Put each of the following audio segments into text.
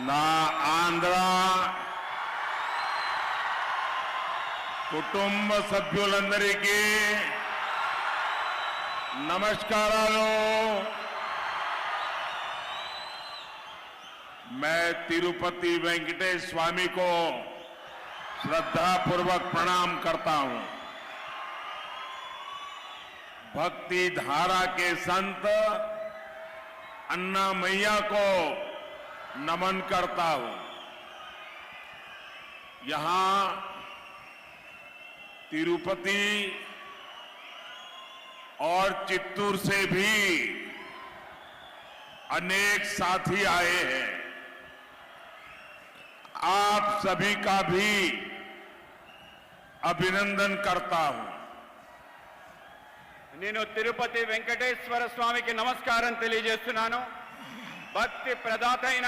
నా ఆంధ్ర కుటుంబ సభ్యులందరికీ నమస్కారాలు। मैं तिरुपति वेंकटेश स्वामी को श्रद्धापूर्वक प्रणाम करता हूं। भक्ति धारा के संत अन्ना मैया को नमन करता हूं। यहां तिरुपति और चित्तूर से भी अनेक साथी आए हैं। आप सभी का भी अभिनंदन करता हूं। నేను తిరుపతి వెంకటేశ్వర స్వామికి నమస్కారం తెలియజేస్తున్నాను। భక్తి ప్రదాత అయిన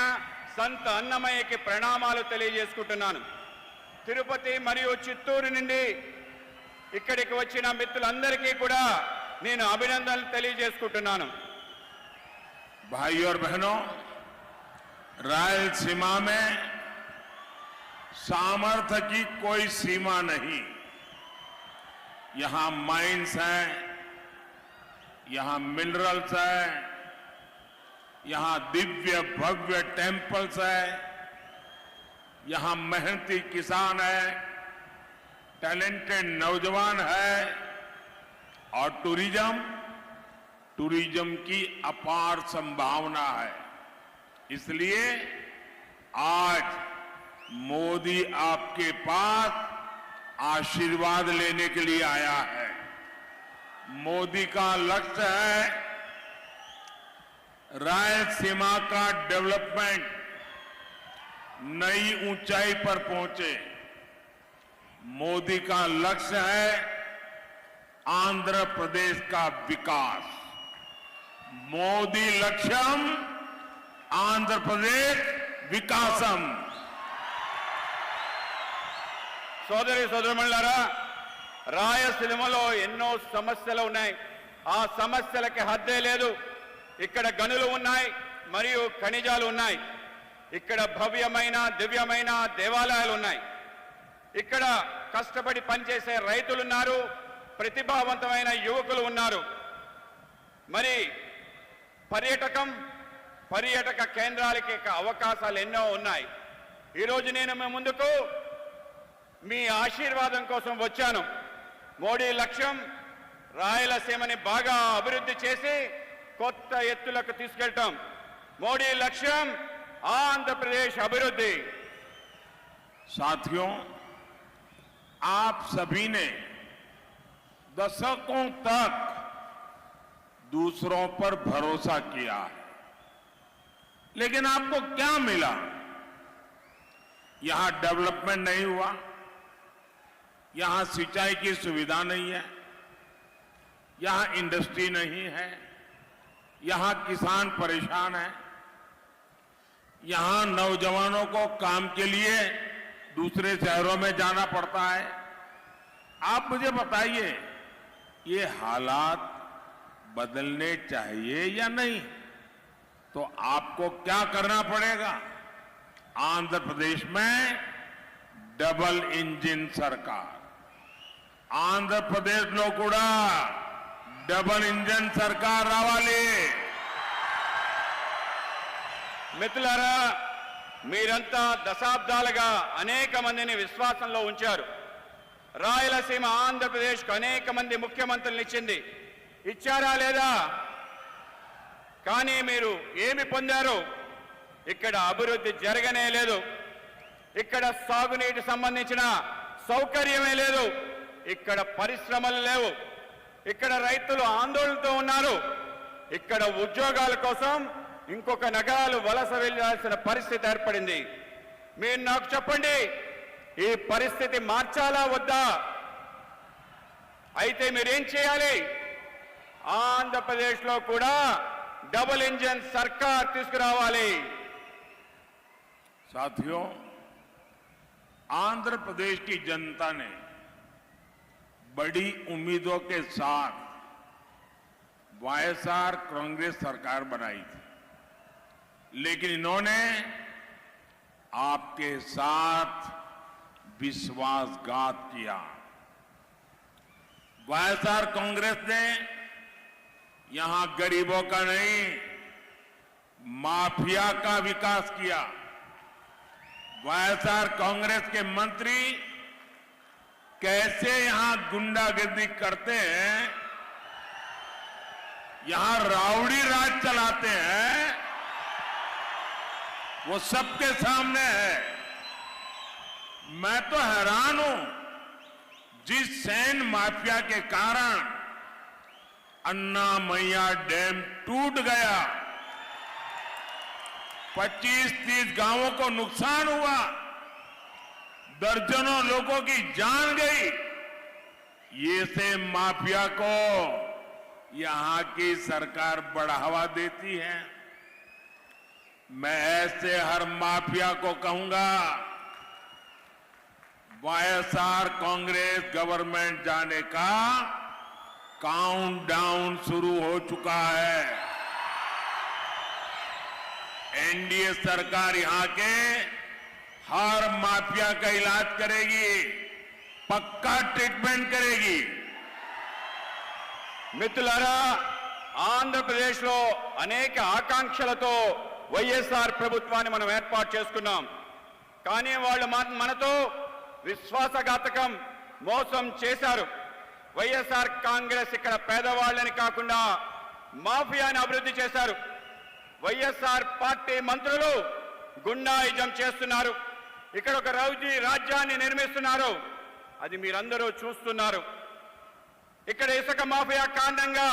సంత అన్నమయ్యకి ప్రణామాలు తెలియజేసుకుంటున్నాను। తిరుపతి మరియు చిత్తూరు నుండి ఇక్కడికి వచ్చిన మిత్రులందరికీ కూడా నేను అభినందనలు తెలియజేసుకుంటున్నాను। भाई और बहनों, रायलसीमा में सामर्थ्य की कोई सीमा नहीं। यहां माइंस हैं, यहां मिनरल्स है, यहां दिव्य भव्य टेम्पल्स है, यहां मेहनती किसान है, टैलेंटेड नौजवान है और टूरिज्म की अपार संभावना है। इसलिए आज मोदी आपके पास आशीर्वाद लेने के लिए आया है। मोदी का लक्ष्य है रायलसीमा का डेवलपमेंट नई ऊंचाई पर पहुंचे। मोदी का लक्ष्य है आंध्र प्रदेश का विकास। मोदी लक्ष्यम आंध्र प्रदेश विकासम। సోదరి సోదరులారా, రాయలసీమలో ఎన్నో సమస్యలు ఉన్నాయి। ఆ సమస్యలకి హద్దే లేదు। ఇక్కడ గనులు ఉన్నాయి మరియు ఖనిజాలు ఉన్నాయి। ఇక్కడ భవ్యమైన దివ్యమైన దేవాలయాలు ఉన్నాయి। ఇక్కడ కష్టపడి పనిచేసే రైతులు ఉన్నారు, ప్రతిభావంతమైన యువకులు ఉన్నారు। మరి పర్యాటక కేంద్రాలకి అవకాశాలు ఎన్నో ఉన్నాయి। ఈరోజు నేను మీ ముందుకు మీ ఆశీర్వాదం కోసం వచ్చాను। మోడీ లక్ష్యం రాయలసీమని బాగా అభివృద్ధి చేసి కొత్త ఎత్తులకు తీసుకెళ్ళటం। మోడీ లక్ష్యం ఆంధ్రప్రదేశ్ అభివృద్ధి। साथियों, आप सभी ने दशकों तक दूसरों पर भरोसा किया है, लेकिन आपको क्या मिला? यहां डेवलपमेंट नहीं हुआ, यहां सिंचाई की सुविधा नहीं है, यहां इंडस्ट्री नहीं है, यहां किसान परेशान है, यहां नौजवानों को काम के लिए दूसरे शहरों में जाना पड़ता है। आप मुझे बताइए, ये हालात बदलने चाहिए या नहीं? तो आपको क्या करना पड़ेगा? आंध्र प्रदेश में डबल इंजन सरकार, आंध्र प्रदेश लो कूड़ा डबल इंजन सरकार रावाली। మిత్రులారా, మీరంతా దశాబ్దాలుగా అనేక మందిని విశ్వాసంలో ఉంచారు। రాయలసీమ ఆంధ్రప్రదేశ్కు అనేక మంది ముఖ్యమంత్రులను ఇచ్చింది, ఇచ్చారా లేదా? కానీ మీరు ఏమి పొందారు? ఇక్కడ అభివృద్ధి జరగనే లేదు। ఇక్కడ సాగునీటి సంబంధించిన సౌకర్యమే లేదు। ఇక్కడ పరిశ్రమలు లేవు। ఇక్కడ రైతులు ఆందోళనతో ఉన్నారు। ఇక్కడ ఉద్యోగాల కోసం ఇంకొక నగరాలు వలస వెళ్లాల్సిన పరిస్థితి ఏర్పడింది। మీరు నాకు చెప్పండి, ఈ పరిస్థితి మార్చాలా వద్దా? అయితే మీరేం చేయాలి? ఆంధ్రప్రదేశ్లో కూడా डबल इंजन सरकार తీసుకురావాలి। साथियों, आंध्र प्रदेश की जनता ने बड़ी उम्मीदों के साथ वाईएसआर कांग्रेस सरकार बनाई थी, लेकिन इन्होंने आपके साथ विश्वासघात किया। वाईएसआर कांग्रेस ने यहां गरीबों का नहीं, माफिया का विकास किया। वाईएसआर कांग्रेस के मंत्री कैसे यहां गुंडागर्दी करते हैं, यहां राउडी राज चलाते हैं, वो सबके सामने है। मैं तो हैरान हूं, जिस सैन माफिया के कारण अन्नामैया डैम टूट गया, 25-30 गांवों को नुकसान हुआ, दर्जनों लोगों की जान गई, ये से माफिया को यहां की सरकार बढ़ावा देती है। मैं ऐसे हर माफिया को कहूंगा, वाईएसआर कांग्रेस गवर्नमेंट जाने का काउंटडाउन शुरू हो चुका है। एनडीए सरकार यहां के हर माफिया का इलाज करेगी, पक्का ट्रीटमेंट करेगी। మిత్రులారా, ఆంధ్రప్రదేశ్లో అనేక ఆకాంక్షలతో వైఎస్ఆర్ ప్రభుత్వాన్ని మనం ఏర్పాటు చేసుకున్నాం. కానీ వాళ్ళు మనతో విశ్వాసఘాతకం మోసం చేశారు. వైఎస్ఆర్ కాంగ్రెస్ ఇక్కడ పేదవాళ్ళని కాకుండా మాఫియాని అభివృద్ధి చేశారు. వైఎస్ఆర్ పార్టీ మంత్రులు గుండాయిజం చేస్తున్నారు. ఇక్కడ ఒక రౌడీ రాజ్యాన్ని నిర్మిస్తున్నారు. అది మీరందరూ చూస్తున్నారు. ఇక్కడ ఇసుక మాఫియా కారణంగా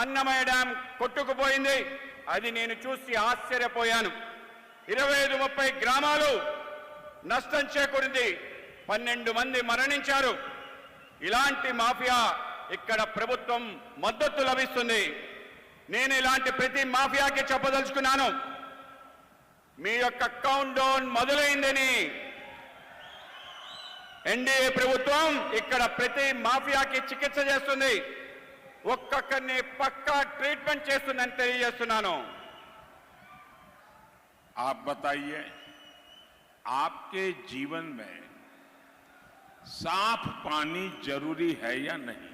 అన్నమయ్య డ్యాం కొట్టుకుపోయింది. అది నేను చూసి ఆశ్చర్యపోయాను. 25-30 గ్రామాలు నష్టం చేకూరింది. 12 మంది మరణించారు. ఇలాంటి మాఫియా ఇక్కడ ప్రభుత్వం మద్దతు లభిస్తుంది. నేను ఇలాంటి ప్రతి మాఫియాకి చెప్పదలుచుకున్నాను, మీ యొక్క కౌంట్ డౌన్ మొదలైందని. ఎన్డీఏ ప్రభుత్వం ఇక్కడ ప్రతి మాఫియాకి చికిత్స చేస్తుంది, ఒక్కొక్కరిని పక్కా ట్రీట్మెంట్ చేస్తుందని తెలియజేస్తున్నాను. आप बताइए, आपके जीवन में साफ पानी जरूरी है या नहीं?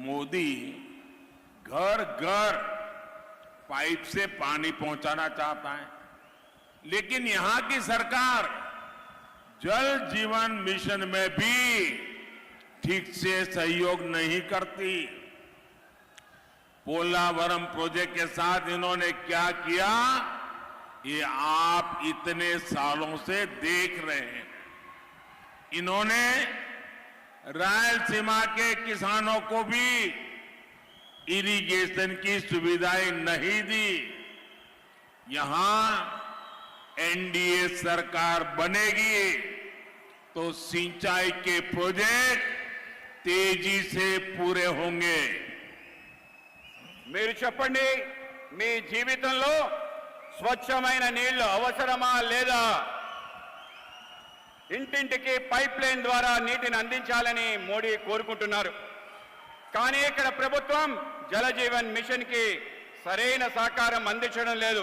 मोदी घर घर पाइप से पानी पहुंचाना चाहता है, लेकिन यहां की सरकार जल जीवन मिशन में भी ठीक से सहयोग नहीं करती। पोलावरम प्रोजेक्ट के साथ इन्होंने क्या किया, ये आप इतने सालों से देख रहे हैं। इन्होंने रायलसीमा के किसानों को भी इरिगेशन की सुविधाएं नहीं दी। यहां एनडीए सरकार बनेगी तो सिंचाई के प्रोजेक्ट तेजी से पूरे होंगे। మీరు చెప్పండి, మీ జీవితంలో స్వచ్ఛమైన నీళ్లు అవసరమా లేదా? ఇంటింటికి పైప్ లైన్ ద్వారా నీటిని అందించాలని మోడీ కోరుకుంటున్నారు. కానీ ఇక్కడ ప్రభుత్వం జల జీవన్ మిషన్ కి సరైన సహకారం అందించడం లేదు.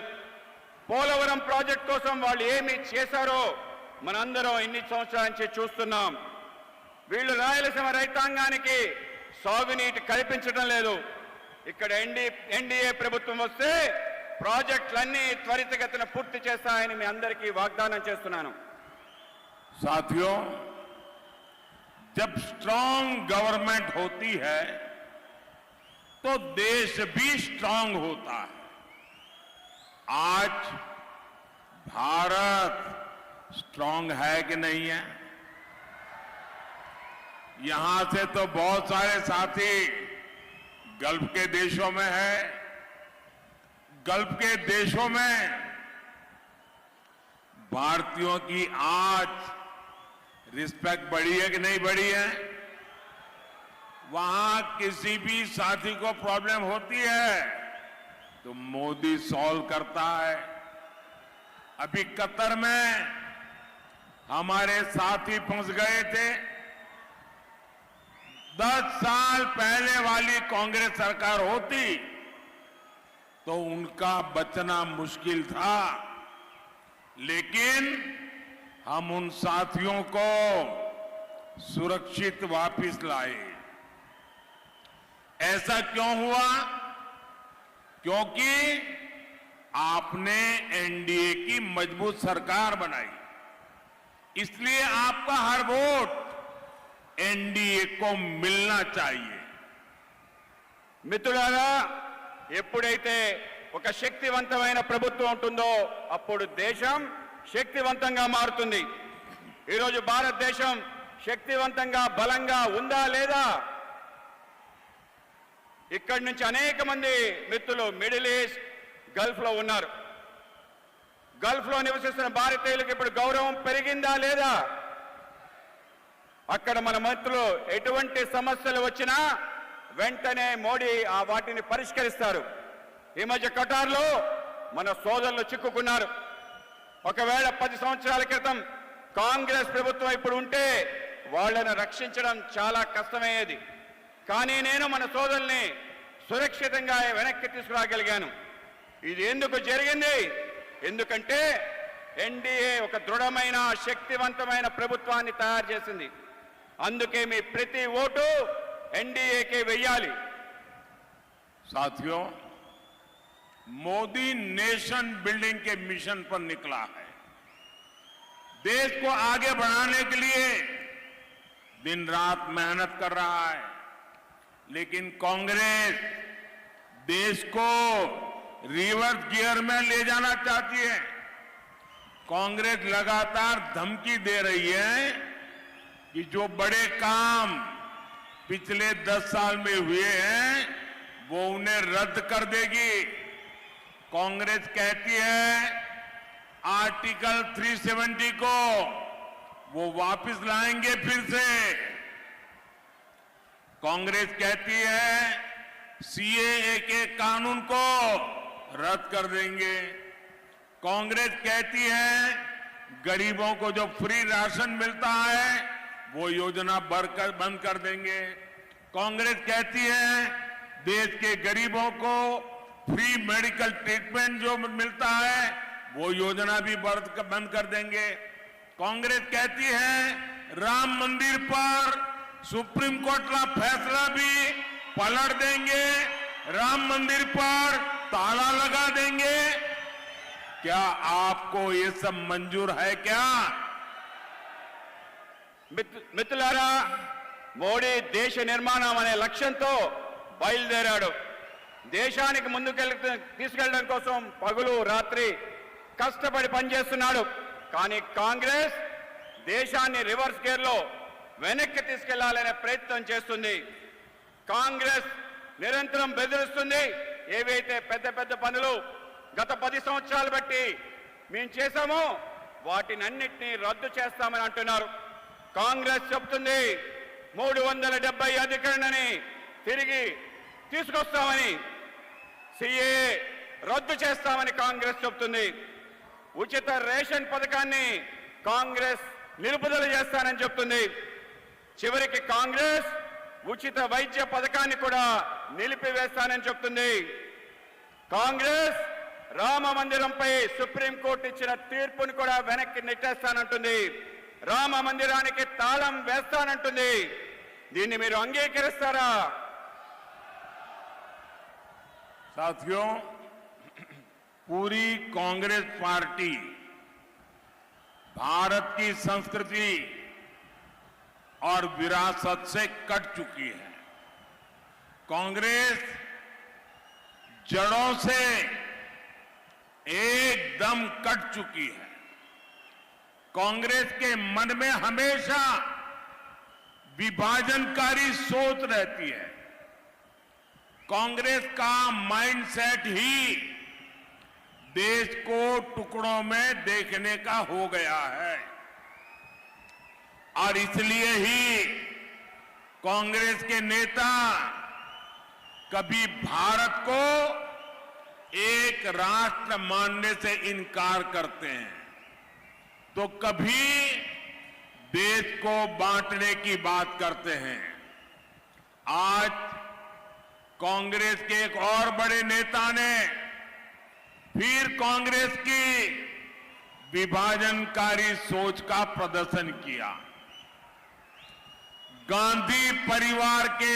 పోలవరం ప్రాజెక్ట్ కోసం వాళ్ళు ఏమి చేశారో మనందరం ఇన్ని సంవత్సరాల నుంచి చూస్తున్నాం. వీళ్ళు రాయలసీమ రైతాంగానికి సాగునీటి కల్పించడం లేదు. ఇక్కడ ఎన్డీఏ ప్రభుత్వం వస్తే ప్రాజెక్టులన్నీ త్వరితగతిన పూర్తి చేస్తాయని మీ అందరికీ వాగ్దానం చేస్తున్నాను. साथियों, जब स्ट्रांग गवर्नमेंट होती है तो देश भी स्ट्रांग होता है। आज भारत स्ट्रांग है कि नहीं है? यहां से तो बहुत सारे साथी गल्फ के देशों में है। गल्फ के देशों में भारतीयों की आज रिस्पेक्ट बढ़ी है कि नहीं बढ़ी है? वहां किसी भी साथी को प्रॉब्लम होती है तो मोदी सॉल्व करता है। अभी कतर में हमारे साथी फंस गए थे। 10 साल पहले वाली कांग्रेस सरकार होती तो उनका बचना मुश्किल था, लेकिन हम उन साथियों को सुरक्षित वापस लाए। ऐसा क्यों हुआ? क्योंकि आपने एनडीए की मजबूत सरकार बनाई, इसलिए आपका हर वोट एनडीए को मिलना चाहिए। మిత్రులారా, ఎప్పుడైతే ఒక శక్తివంతమైన ప్రభుత్వం ఉంటుందో అప్పుడు దేశం శక్తివంతంగా మారుతుంది. ఈరోజు భారతదేశం శక్తివంతంగా బలంగా ఉందా లేదా? ఇక్కడి నుంచి అనేక మంది మిత్రులు మిడిల్ ఈస్ట్ గల్ఫ్ లో ఉన్నారు. గల్ఫ్ లో నివసిస్తున్న భారతీయులకు ఇప్పుడు గౌరవం పెరిగిందా లేదా? అక్కడ మన మిత్రులు ఎటువంటి సమస్యలు వచ్చినా వెంటనే మోడీ వాటిని పరిష్కరిస్తారు. ఈ మధ్య ఖతార్లో మన సోదరులు చిక్కుకున్నారు. ఒకవేళ 10 సంవత్సరాల క్రితం కాంగ్రెస్ ప్రభుత్వం ఇప్పుడు ఉంటే వాళ్ళను రక్షించడం చాలా కష్టమయ్యేది. కానీ నేను మన సోదరుల్ని సురక్షితంగా వెనక్కి తీసుకురాగలిగాను. ఇది ఎందుకు జరిగింది? ఎందుకంటే ఎన్డీఏ ఒక దృఢమైన శక్తివంతమైన ప్రభుత్వాన్ని తయారు చేసింది. అందుకే మీ ప్రతి ఓటు एनडीए के वेयाली। साथियों, मोदी नेशन बिल्डिंग के मिशन पर निकला है। देश को आगे बढ़ाने के लिए दिन रात मेहनत कर रहा है, लेकिन कांग्रेस देश को रिवर्स गियर में ले जाना चाहती है। कांग्रेस लगातार धमकी दे रही है कि जो बड़े काम पिछले 10 साल में हुए हैं वो उन्हें रद्द कर देगी। कांग्रेस कहती है आर्टिकल 370 को वो वापस लाएंगे फिर से। कांग्रेस कहती है सीएए के कानून को रद्द कर देंगे। कांग्रेस कहती है गरीबों को जो फ्री राशन मिलता है वो योजना बंद कर देंगे। कांग्रेस कहती है देश के गरीबों को फ्री मेडिकल ट्रीटमेंट जो मिलता है वो योजना भी बंद कर देंगे। कांग्रेस कहती है राम मंदिर पर सुप्रीम कोर्ट का फैसला भी पलट देंगे, राम मंदिर पर ताला लगा देंगे। क्या आपको ये सब मंजूर है क्या? మిత్రులారా, మోడీ దేశ నిర్మాణం అనే లక్ష్యంతో బయలుదేరాడు. దేశానికి తీసుకెళ్లడం కోసం పగలు రాత్రి కష్టపడి పనిచేస్తున్నాడు. కానీ కాంగ్రెస్ దేశాన్ని రివర్స్ గేర్ లో వెనక్కి తీసుకెళ్లాలనే ప్రయత్నం చేస్తుంది. కాంగ్రెస్ నిరంతరం బెదిరిస్తుంది. ఏవైతే పెద్ద పెద్ద పనులు గత 10 సంవత్సరాలు బట్టి మేము చేశామో వాటినన్నిటినీ రద్దు చేస్తామని అంటున్నారు. కాంగ్రెస్ చెప్తుంది 370 అధికరణని తిరిగి తీసుకొస్తామని, सीएए రద్దు చేస్తామని కాంగ్రెస్ చెప్తుంది. ఉచిత రేషన్ పథకాన్ని కాంగ్రెస్ నిలుపుదల చేస్తానని చెప్తుంది. చివరికి కాంగ్రెస్ ఉచిత వైద్య పథకాన్ని కూడా నిలిపివేస్తానని చెప్తుంది. కాంగ్రెస్ రామ మందిరంపై సుప్రీంకోర్టు ఇచ్చిన తీర్పును కూడా వెనక్కి నెట్టేస్తానంటుంది. రామ మందిరానికి తాళం వేస్తానంటుంది. దీన్ని మీరు అంగీకరిస్తారా? साथियों, पूरी कांग्रेस पार्टी भारत की संस्कृति और विरासत से कट चुकी है। कांग्रेस जड़ों से एकदम कट चुकी है। कांग्रेस के मन में हमेशा विभाजनकारी सोच रहती है। कांग्रेस का माइंडसेट ही देश को टुकड़ों में देखने का हो गया है और इसलिए ही कांग्रेस के नेता कभी भारत को एक राष्ट्र मानने से इनकार करते हैं तो कभी देश को बांटने की बात करते हैं। आज कांग्रेस के एक और बड़े नेता ने फिर कांग्रेस की विभाजनकारी सोच का प्रदर्शन किया। गांधी परिवार के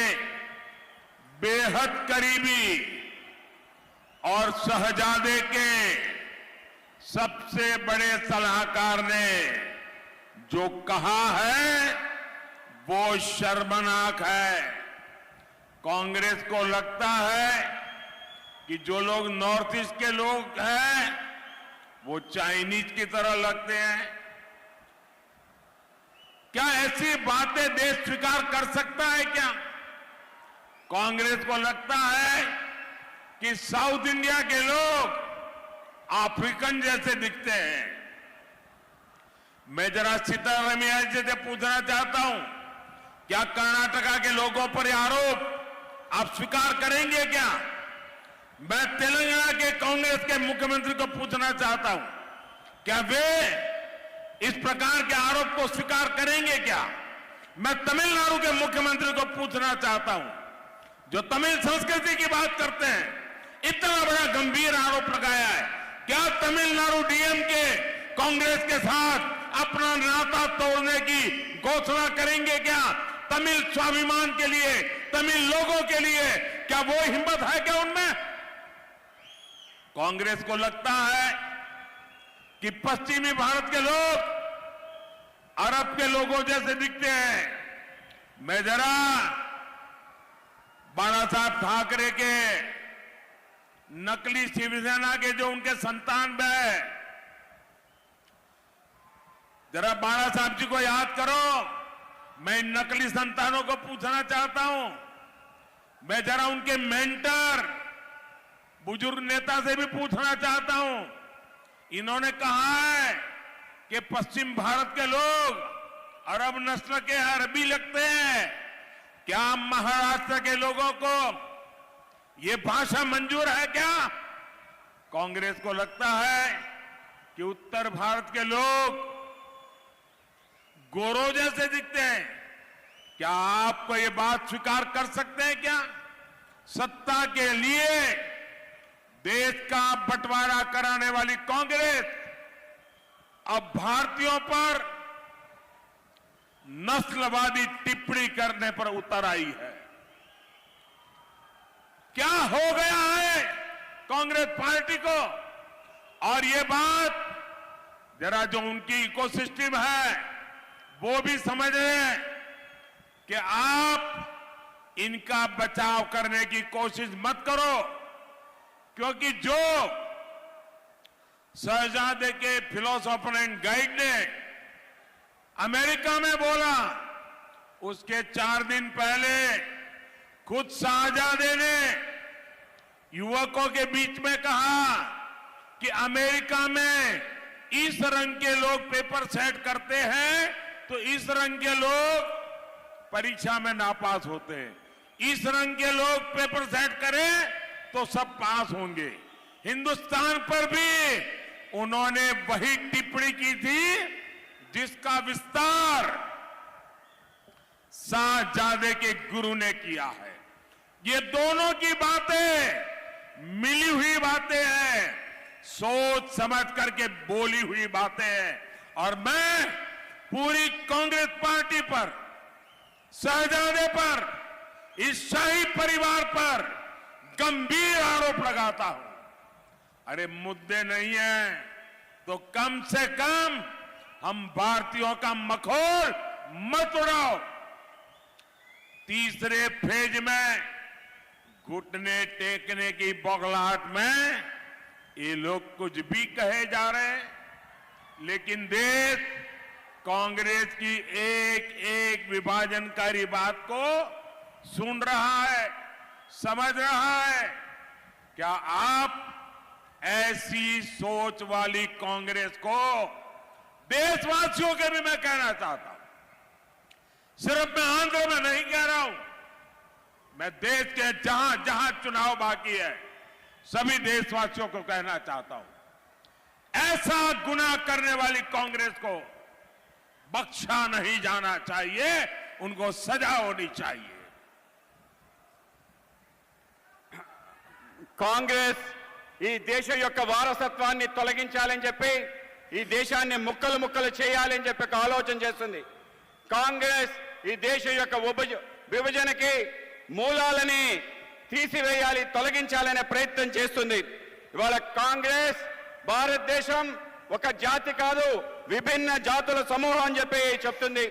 बेहद करीबी और शहजादे के सबसे बड़े सलाहकार ने जो कहा है वो शर्मनाक है। कांग्रेस को लगता है कि जो लोग नॉर्थ ईस्ट के लोग हैं वो चाइनीज की तरह लगते हैं। क्या ऐसी बातें देश स्वीकार कर सकता है क्या? कांग्रेस को लगता है कि साउथ इंडिया के लोग अफ्रीकन जैसे दिखते हैं। मैं जरा सीतारमैया जी से पूछना चाहता हूं, क्या कर्नाटका के लोगों पर आरोप आप स्वीकार करेंगे क्या? मैं तेलंगाना के कांग्रेस के मुख्यमंत्री को पूछना चाहता हूं, क्या वे इस प्रकार के आरोप को स्वीकार करेंगे क्या? मैं तमिलनाडु के मुख्यमंत्री को पूछना चाहता हूं, जो तमिल संस्कृति की बात करते हैं, इतना बड़ा गंभीर आरोप लगाया है, क्या तमिलनाडु डीएमके कांग्रेस के साथ अपना नाता तोड़ने की घोषणा करेंगे क्या? तमिल स्वाभिमान के लिए, तमिल लोगों के लिए क्या वो हिम्मत है क्या उनमें? कांग्रेस को लगता है कि पश्चिमी भारत के लोग अरब के लोगों जैसे दिखते हैं। मैं जरा बाला साहब ठाकरे के नकली शिवसेना के जो उनके संतान है, जरा बाला साहब जी को याद करो। मैं इन नकली संतानों को पूछना चाहता हूं, मैं जरा उनके मेंटर बुजुर्ग नेता से भी पूछना चाहता हूं। इन्होंने कहा है कि पश्चिम भारत के लोग अरब नस्ल के अरबी लगते हैं। क्या महाराष्ट्र के लोगों को ये भाषा मंजूर है क्या? कांग्रेस को लगता है कि उत्तर भारत के लोग गोरों जैसे दिखते हैं। क्या आपको ये बात स्वीकार कर सकते हैं क्या? सत्ता के लिए देश का बंटवारा कराने वाली कांग्रेस अब भारतीयों पर नस्लवादी टिप्पणी करने पर उतर आई है। क्या हो गया है कांग्रेस पार्टी को? और ये बात जरा जो उनकी इकोसिस्टम है वो भी समझ रहे हैं कि आप इनका बचाव करने की कोशिश मत करो, क्योंकि जो शहजादे के फिलोसोफर एंड गाइड ने अमेरिका में बोला, उसके 4 दिन पहले खुद शहजादे ने युवकों के बीच में कहा कि अमेरिका में इस रंग के लोग पेपर सेट करते हैं तो इस रंग के लोग परीक्षा में नापास होते हैं, इस रंग के लोग पेपर सेट करें तो सब पास होंगे। हिंदुस्तान पर भी उन्होंने वही टिप्पणी की थी जिसका विस्तार शहजादे के गुरु ने किया है। ये दोनों की बातें मिली हुई बातें हैं, सोच समझ करके बोली हुई बातें हैं। और मैं पूरी कांग्रेस पार्टी पर, शहजादे पर, इस शाही परिवार पर गंभीर आरोप लगाता हूं। अरे मुद्दे नहीं है तो कम से कम हम भारतीयों का मखौल मत उड़ाओ। तीसरे फेज में घुटने टेकने की बौखलाहट में ये लोग कुछ भी कहे जा रहे हैं, लेकिन देश कांग्रेस की एक एक विभाजनकारी बात को सुन रहा है, समझ रहा है। क्या आप ऐसी सोच वाली कांग्रेस को, देशवासियों के भी मैं कहना चाहता हूं, सिर्फ मैं आंध्र में नहीं कह रहा हूं, मैं देश के जहां जहां चुनाव बाकी है सभी देशवासियों को कहना चाहता हूं, ऐसा गुनाह करने वाली कांग्रेस को बख्शा नहीं जाना चाहिए, उनको सजा होनी चाहिए। కాంగ్రెస్ ఈ దేశం యొక్క వారసత్వాన్ని తొలగించాలని చెప్పి ఈ దేశాన్ని ముక్కలు ముక్కలు చేయాలని చెప్పి ఒక ఆలోచన చేస్తుంది. కాంగ్రెస్ ఈ దేశం యొక్క విభజనకి మూలాలని తీసివేయాలి, తొలగించాలనే ప్రయత్నం చేస్తుంది. ఇవాళ కాంగ్రెస్ భారతదేశం ఒక జాతి కాదు, విభిన్న జాతుల సమూహం అని చెప్పి చెప్తుంది.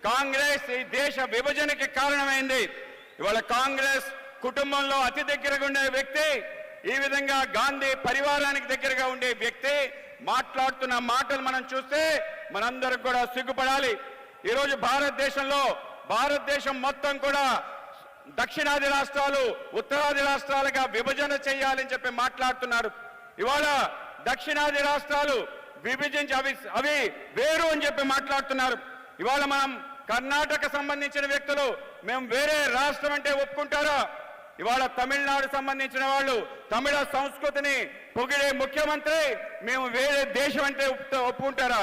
కాంగ్రెస్ ఈ దేశ విభజనకి కారణమైంది. ఇవాళ కాంగ్రెస్ కుటుంబంలో అతి దగ్గరగా ఉండే వ్యక్తి, ఈ విధంగా గాంధీ పరివారానికి దగ్గరగా ఉండే వ్యక్తి మాట్లాడుతున్న మాటలు మనం చూస్తే మనందరం కూడా సిగ్గుపడాలి. ఈరోజు భారతదేశం మొత్తం కూడా దక్షిణాది రాష్ట్రాలు ఉత్తరాది రాష్ట్రాలుగా విభజన చేయాలని చెప్పి మాట్లాడుతున్నారు. ఇవాళ దక్షిణాది రాష్ట్రాలు విభజించి అవి వేరు అని చెప్పి మాట్లాడుతున్నారు. ఇవాళ మనం కర్ణాటక సంబంధించిన వ్యక్తులు మేము వేరే రాష్ట్రం అంటే ఒప్పుకుంటారా? ఇవాళ తమిళనాడు సంబంధించిన వాళ్ళు తమిళ సంస్కృతిని పొగిడే ముఖ్యమంత్రి మేము వేరే దేశం అంటే ఒప్పుకుంటారా?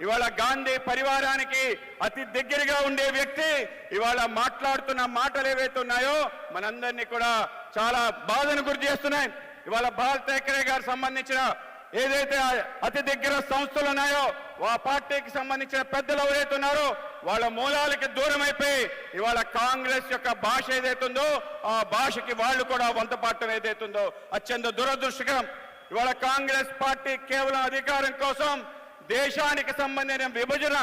ఇవాళ గాంధీ పరివారానికి అతి దగ్గరగా ఉండే వ్యక్తి ఇవాళ మాట్లాడుతున్న మాటలు ఏవైతే ఉన్నాయో మనందరినీ కూడా చాలా బాధను గురి చేస్తున్నాయి. ఇవాళ బాల్ ఠాకరే గారు సంబంధించిన ఏదైతే అతి దగ్గర సంస్థలు ఉన్నాయో ఆ పార్టీకి సంబంధించిన పెద్దలు ఎవరైతే ఉన్నారో వాళ్ళ మూలాలకి దూరం అయిపోయి ఇవాళ కాంగ్రెస్ యొక్క భాష ఏదైతుందో ఆ భాషకి వాళ్ళు కూడా వంతపాడటం ఏదైతుందో అత్యంత దురదృష్టకరం. ఇవాళ కాంగ్రెస్ పార్టీ కేవలం అధికారం కోసం దేశానికి సంబంధించిన విభజన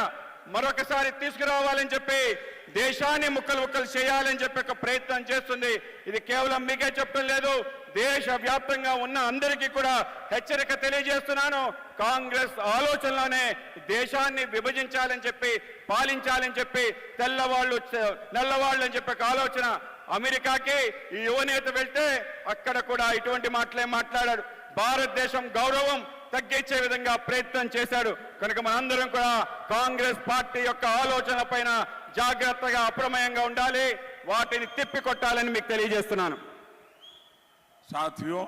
మరొకసారి తీసుకురావాలని చెప్పి దేశాన్ని ముక్కలు చేయాలని చెప్పి ఒక ప్రయత్నం చేస్తుంది. ఇది కేవలం మీకే చెప్పడం లేదు, దేశ వ్యాప్తంగా ఉన్న అందరికీ కూడా హెచ్చరిక తెలియజేస్తున్నాను. కాంగ్రెస్ ఆలోచనలోనే దేశాన్ని విభజించాలని చెప్పి పాలించాలని చెప్పి తెల్లవాళ్ళు నల్లవాళ్ళు అని చెప్పి ఒక ఆలోచన. అమెరికాకి ఈ యువనేత వెళ్తే అక్కడ కూడా ఇటువంటి మాటలే మాట్లాడాడు. భారతదేశం గౌరవం తగ్గించే విధంగా ప్రయత్నం చేశాడు. కనుక మనందరం కూడా కాంగ్రెస్ పార్టీ యొక్క ఆలోచన పైన జాగ్రత్తగా అప్రమేయంగా ఉండాలి, వాటిని తిప్పికొట్టాలని మీకు తెలియజేస్తున్నాను. साथियों,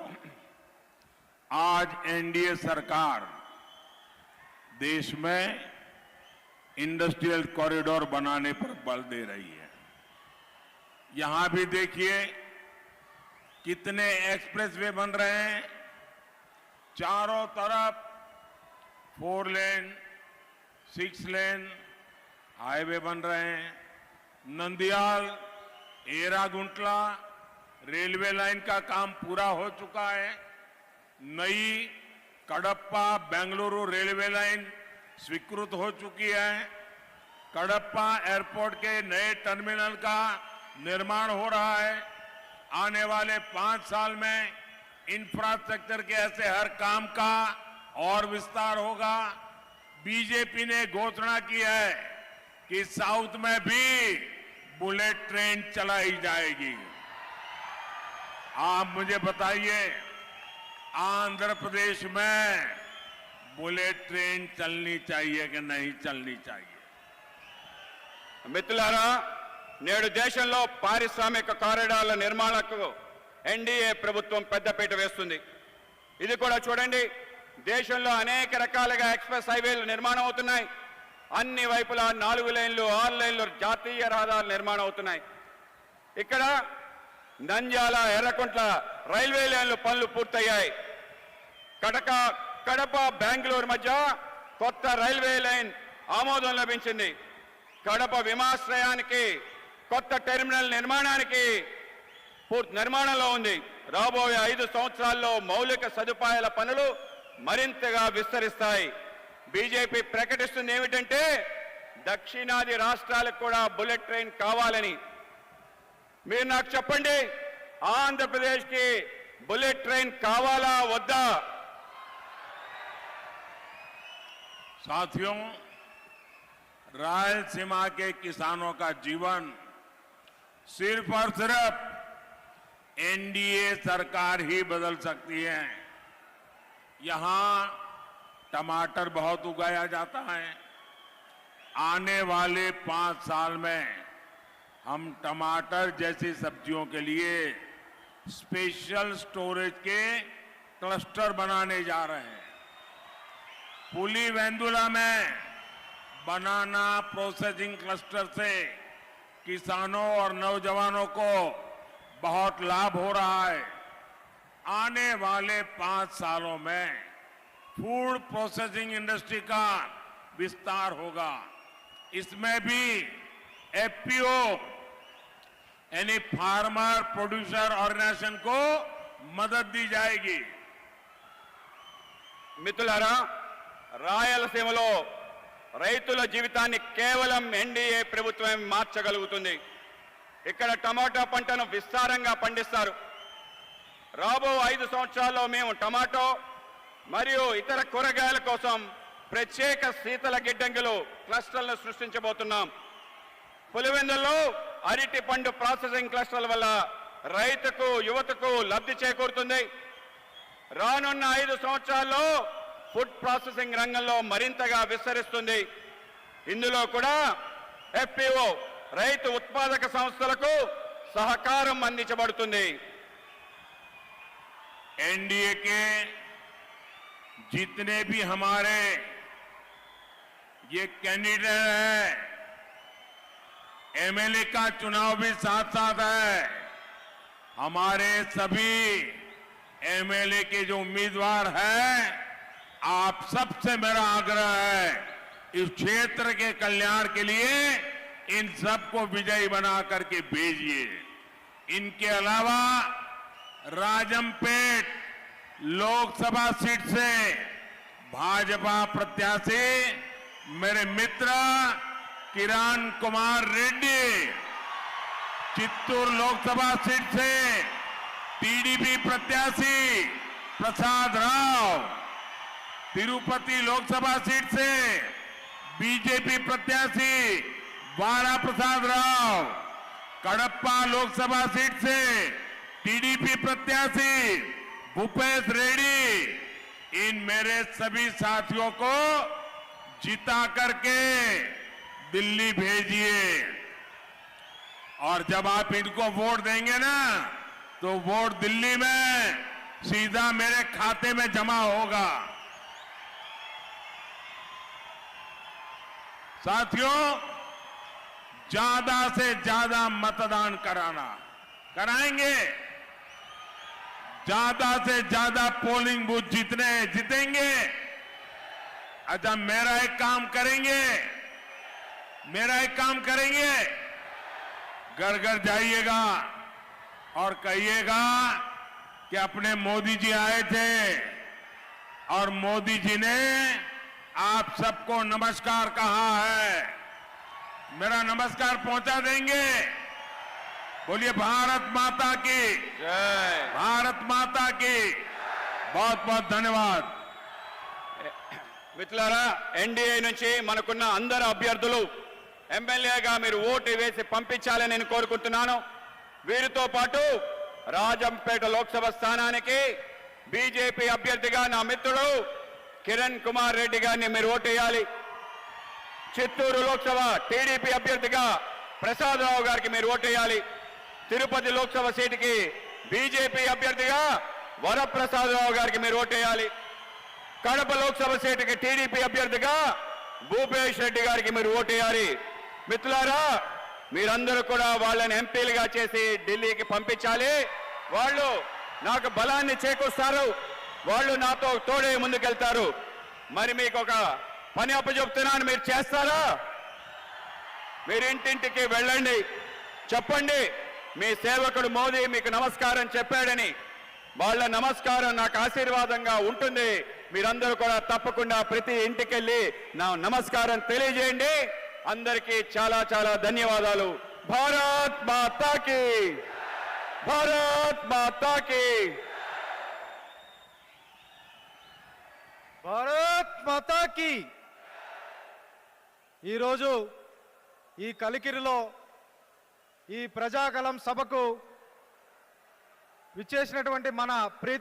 आज एनडीए सरकार देश में इंडस्ट्रियल कॉरिडोर बनाने पर बल दे रही है. यहां भी देखिए कितने एक्सप्रेसवे बन रहे हैं, चारों तरफ 4 लेन 6 लेन हाईवे बन रहे हैं. नंदियाल एरागुंटला रेलवे लाइन का काम पूरा हो चुका है. नई कडप्पा बेंगलुरु रेलवे लाइन स्वीकृत हो चुकी है. कडप्पा एयरपोर्ट के नए टर्मिनल का निर्माण हो रहा है. आने वाले 5 साल में इंफ्रास्ट्रक्चर के ऐसे हर काम का और विस्तार होगा. बीजेपी ने घोषणा की है कि साउथ में भी बुलेट ट्रेन चलाई जाएगी. आप मुझे बताइए, आंध्र प्रदेश में बुलेट ट्रेन चलनी चाहिए कि नहीं चलनी चाहिए? మిత్రులారా, నేడు దేశంలో పారిశ్రామిక కారిడార్ల నిర్మాణకు ఎన్డీఏ ప్రభుత్వం పెద్దపీట వేస్తుంది. ఇది కూడా చూడండి, దేశంలో అనేక రకాలుగా ఎక్స్ప్రెస్ హైవేలు నిర్మాణం అవుతున్నాయి. అన్ని వైపులా 4 లైన్లు 6 లైన్లు జాతీయ రహదారులు నిర్మాణం అవుతున్నాయి. ఇక్కడ నంద్యాల ఎర్రకుంట్ల రైల్వే లైన్లు పనులు పూర్తయ్యాయి. కడప బెంగళూరు మధ్య కొత్త రైల్వే లైన్ ఆమోదం లభించింది. కడప విమానాశ్రయానికి కొత్త టెర్మినల్ నిర్మాణంలో ఉంది. రాబోయే 5 సంవత్సరాల్లో మౌలిక సదుపాయాల పనులు మరింతగా విస్తరిస్తాయి. బీజేపీ ప్రకటిస్తుంది ఏమిటంటే దక్షిణాది రాష్ట్రాలకు కూడా బుల్లెట్ ట్రైన్ కావాలని. మీరు నాకు చెప్పండి, ఆంధ్రప్రదేశ్కి बुलेट ट्रेन कावाला वद्दा? साथियों, रायलसीमा के किसानों का जीवन सिर्फ और सिर्फ एनडीए सरकार ही बदल सकती है। यहां टमाटर बहुत उगाया जाता है। आने वाले 5 साल में हम टमाटर जैसी सब्जियों के लिए स्पेशल स्टोरेज के क्लस्टर बनाने जा रहे हैं। पुलिवेंदुला में बनाना प्रोसेसिंग क्लस्टर से किसानों और नौजवानों को बहुत लाभ हो रहा है। आने वाले 5 सालों में फूड प्रोसेसिंग इंडस्ट्री का विस्तार होगा। इसमें भी एफपीओ यानी फार्मर प्रोड्यूसर ऑर्गेनाइजेशन को मदद दी जाएगी। మిత్రులారా, రాయలసీమలో రైతుల జీవితాన్ని కేవలం ఎన్డీఏ ప్రభుత్వం మార్చగలుగుతుంది. ఇక్కడ టమాటా పంటను విస్తారంగా పండిస్తారు. రాబో 5 సంవత్సరాల్లో మేము టమాటో మరియు ఇతర కూరగాయల కోసం ప్రత్యేక శీతల గిడ్డంగులు క్లస్టర్లను సృష్టించబోతున్నాం. పులివెందుల్లో అరటి పండు ప్రాసెసింగ్ క్లస్టర్ల వల్ల రైతుకు యువతకు లబ్ధి చేకూరుతుంది. రానున్న 5 సంవత్సరాల్లో ఫుడ్ ప్రాసెసింగ్ రంగంలో మరింతగా విస్తరిస్తుంది. ఇందులో కూడా ఎఫ్పిఓ రైతు ఉత్పాదక సంస్థలకు సహకారం అందించబడుతుంది. एनडीए के जितने भी हमारे ये कैंडिडेट है, एमएलए का चुनाव भी साथ साथ है। हमारे सभी एमएलए के जो उम्मीदवार हैं, आप सबसे मेरा आग्रह है, इस क्षेत्र के कल्याण के लिए इन सबको विजयी बना करके भेजिए। इनके अलावा राजमपेट लोकसभा सीट से भाजपा प्रत्याशी मेरे मित्र किरण कुमार रेड्डी, चित्तूर लोकसभा सीट से टीडीपी प्रत्याशी प्रसाद राव, तिरुपति लोकसभा सीट से बीजेपी प्रत्याशी वारा प्रसाद राव, कड़प्पा लोकसभा सीट से टीडीपी प्रत्याशी भूपेश रेड्डी, इन मेरे सभी साथियों को जिता करके दिल्ली भेजिए। और जब आप इनको वोट देंगे ना, तो वोट दिल्ली में सीधा मेरे खाते में जमा होगा। साथियों, ज्यादा से ज्यादा मतदान कराएंगे। ज्यादा से ज्यादा पोलिंग बूथ जीतेंगे। अच्छा, मेरा एक काम करेंगे, घर घर जाइएगा और कहिएगा कि अपने मोदी जी आए थे और मोदी जी ने आप सबको नमस्कार कहा है। मेरा नमस्कार पहुंचा देंगे। बोलिए भारत माता की जय. भारत माता की। बहुत बहुत धन्यवाद। మిత్రులారా, ఎన్డీఏ నుంచి మనకున్న అందరు అభ్యర్థులు ఎమ్మెల్యేగా మీరు ఓటు వేసి పంపించాలని నేను కోరుకుంటున్నాను. వీరితో పాటు రాజంపేట లోక్సభ స్థానానికి బీజేపీ అభ్యర్థిగా నా మిత్రుడు కిరణ్ కుమార్ రెడ్డి గారిని మీరు ఓటు వేయాలి. చిత్తూరు లోక్సభ టీడీపీ అభ్యర్థిగా ప్రసాద్ రావు గారికి మీరు ఓటు వేయాలి. తిరుపతి లోక్సభ సీటుకి బీజేపీ అభ్యర్థిగా వరప్రసాద్ రావు గారికి మీరు ఓటు వేయాలి. కడప లోక్సభ సీటుకి టీడీపీ అభ్యర్థిగా భూపేష్ రెడ్డి గారికి మీరు ఓటు వేయాలి. మిత్రులారా, మీరందరూ కూడా వాళ్ళని ఎంపీలుగా చేసి ఢిల్లీకి పంపించాలి. వాళ్ళు నాకు బలాన్ని చేకూరుస్తారు. వాళ్ళు నాతో తోడే ముందుకెళ్తారు. మరి మీకు ఒక పని అప్పచెప్తున్నాను, మీరు చేస్తారా? మీరు ఇంటింటికి వెళ్ళండి, చెప్పండి మీ సేవకుడు మోదీ మీకు నమస్కారం చెప్పాడని. వాళ్ళ నమస్కారం నాకు ఆశీర్వాదంగా ఉంటుంది. మీరందరూ కూడా తప్పకుండా ప్రతి ఇంటికి వెళ్ళి నా నమస్కారం తెలియజేయండి. అందరికీ చాలా చాలా ధన్యవాదాలు. భారత్ మాతా కీ, భారత్ మాతా కీ. భారత్ మాతా కీ. ఈరోజు ఈ కలికిరిలో ఈ ప్రజాగలం సభకు విచ్చేసినటువంటి మన ప్రీత